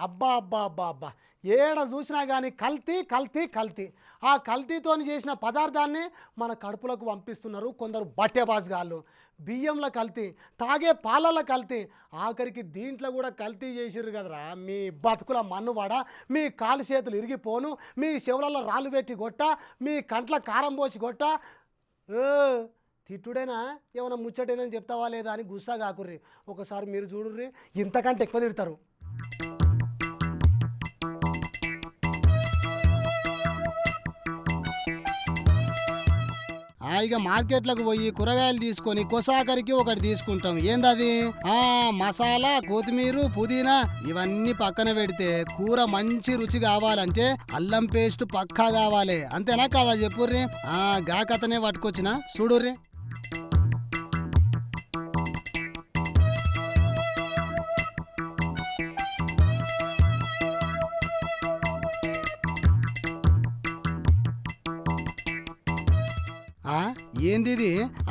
అబ్బా అబ్బా అబ్బా అబ్బా ఏడ చూసినా కానీ కల్తీ కల్తీ కల్తీ. ఆ కల్తీతో చేసిన పదార్థాన్ని మన కడుపులకు పంపిస్తున్నారు కొందరు బట్టెబాజుగాళ్ళు. బియ్యంలో కల్తీ, తాగే పాలల్లో కల్తీ, ఆఖరికి దీంట్లో కూడా కల్తీ చేసిర్రు కదరా. మీ బతుకుల మన్నువాడ, మీ కాలు చేతులు ఇరిగిపోను, మీ చెవులలో రాళ్ళు పెట్టి కొట్ట, మీ కంట్ల కారం పోసి కొట్ట. ఏ తిట్టుడేనా ఏమైనా ముచ్చటేనని చెప్తావా లేదా అని గుస్సా కాకుర్రి. ఒకసారి మీరు చూడుర్రి, ఇంతకంటే ఎక్కువ తిడతారు. ఇక మార్కెట్లకు పోయి కూరగాయలు తీసుకొని కొసాకరికి ఒకటి తీసుకుంటాం. ఏందది? మసాలా, కొత్తిమీర, పుదీనా ఇవన్నీ పక్కన పెడితే కూర మంచి రుచి కావాలంటే అల్లం పేస్ట్ పక్కా కావాలి. అంతేనా కాదా చెప్పుర్రి. గా కథనే పట్టుకొచ్చిన చూడుర్రి. ఏంది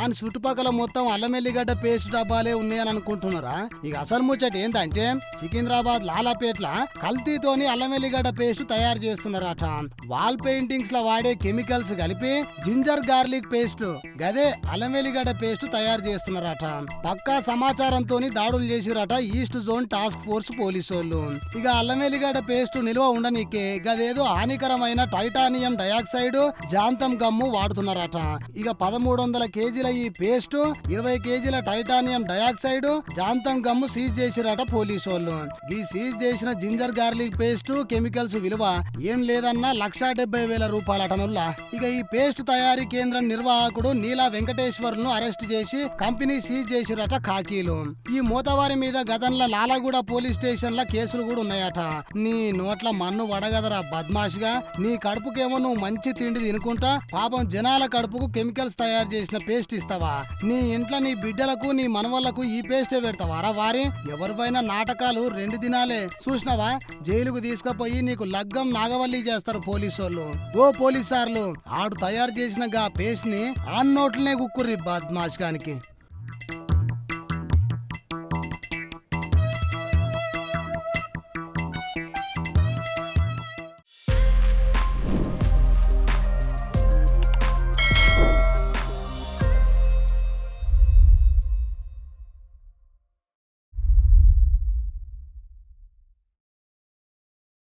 అని చుట్టుపక్కల మొత్తం అల్లం ఎల్లిగడ్డ పేస్ట్ డబ్బాలే ఉన్నాయని అనుకుంటున్నారా? ఇక అసలు ముచ్చట ఏంటంటే సికింద్రాబాద్ లాలాపేట్ల కల్తీతోని అల్లం ఎల్లిగడ్డ పేస్ట్ తయారు చేస్తున్నారట. వాల్ పెయింటింగ్స్ లో వాడే కెమికల్స్ కలిపి జింజర్ గార్లిక్ పేస్ట్ గదే అల్లం ఎల్లిగడ్డ పేస్ట్ తయారు చేస్తున్నారట. పక్కా సమాచారంతో దాడులు చేసిరట ఈస్ట్ జోన్ టాస్క్ ఫోర్స్ పోలీసోళ్ళు. ఇక అల్లం ఎల్లిగడ్డ పేస్ట్ నిల్వ ఉండనీకే గదేదో హానికరమైన టైటానియం డయాక్సైడ్ జాంతం గమ్ము వాడుతున్నారట. ఇక 1300 కేజీల ఈ పేస్ట్, 20 కేజీల టైటానియం డయాక్సైడ్ జాంతం గమ్ము సీజ్ చేసిరట పోలీసోళ్ళు. ఈ సీజ్ చేసిన జింజర్ గార్లిక్ పేస్ట్ కెమికల్స్ విలువ ఏం లేదన్నా 1,70,000 రూపాయలటనుల్లా. ఇక ఈ పేస్ట్ తయారీ కేంద్రం నిర్వాహకుడు నీలా వెంకటేశ్వర్ను అరెస్ట్ చేసి కంపెనీ సీజ్ చేసిరట కాకీలు. ఈ మోతవారి మీద గతంలో లాలగూడ పోలీస్ స్టేషన్ ల కేసులు కూడా ఉన్నాయట. నీ నోట్ల మన్ను వడగదరా బద్మాష్గా. నీ కడుపుకేమో నువ్వు మంచి తిండి తినుకుంటా పాపం జనాల కడుపుకు కెమికల్స్ తయారు చేసిన పేస్ట్ ఇస్తావా? నీ ఇంట్లో నీ బిడ్డలకు నీ మనవళ్లకు ఈ పేస్టే పెడతావారా వారి? ఎవరిపైన నాటకాలు 2 దినాలే చూసినావా? జైలుకు తీసుకుపోయి నీకు లగ్గం నాగవల్లి చేస్తారు పోలీసోళ్ళు. ఓ పోలీసార్లు ఆడు తయారు చేసిన గా పేస్ట్ ని ఆ నోట్లనే కుక్కుర్రి బద్మాష్గానికి.